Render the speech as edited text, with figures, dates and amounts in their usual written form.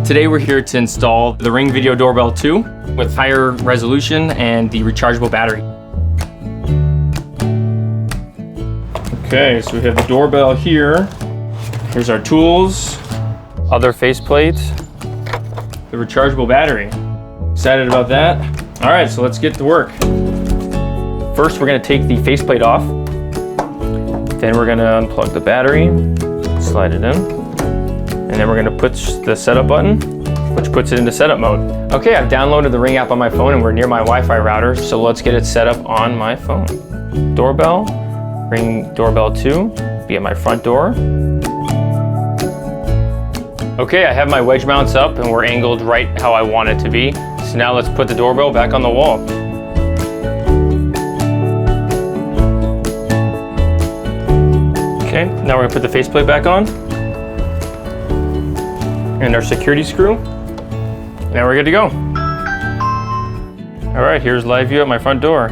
Today we're here to install the Ring Video Doorbell 2 with higher resolution and the rechargeable battery. Okay, so we have the doorbell here. Here's our tools, other faceplate, the rechargeable battery. Excited about that? All right, so let's get to work. First, we're gonna take the faceplate off. Then we're gonna unplug the battery, slide it in. And then we're gonna push the setup button, which puts it into setup mode. Okay, I've downloaded the Ring app on my phone and we're near my Wi-Fi router, so let's get it set up on my phone. Doorbell, Ring Doorbell 2, be at my front door. Okay, I have my wedge mounts up and we're angled right how I want it to be. So now let's put the doorbell back on the wall. Okay, now we're gonna put the faceplate back on. And our security screw. Now we're good to go. All right, here's live view at my front door.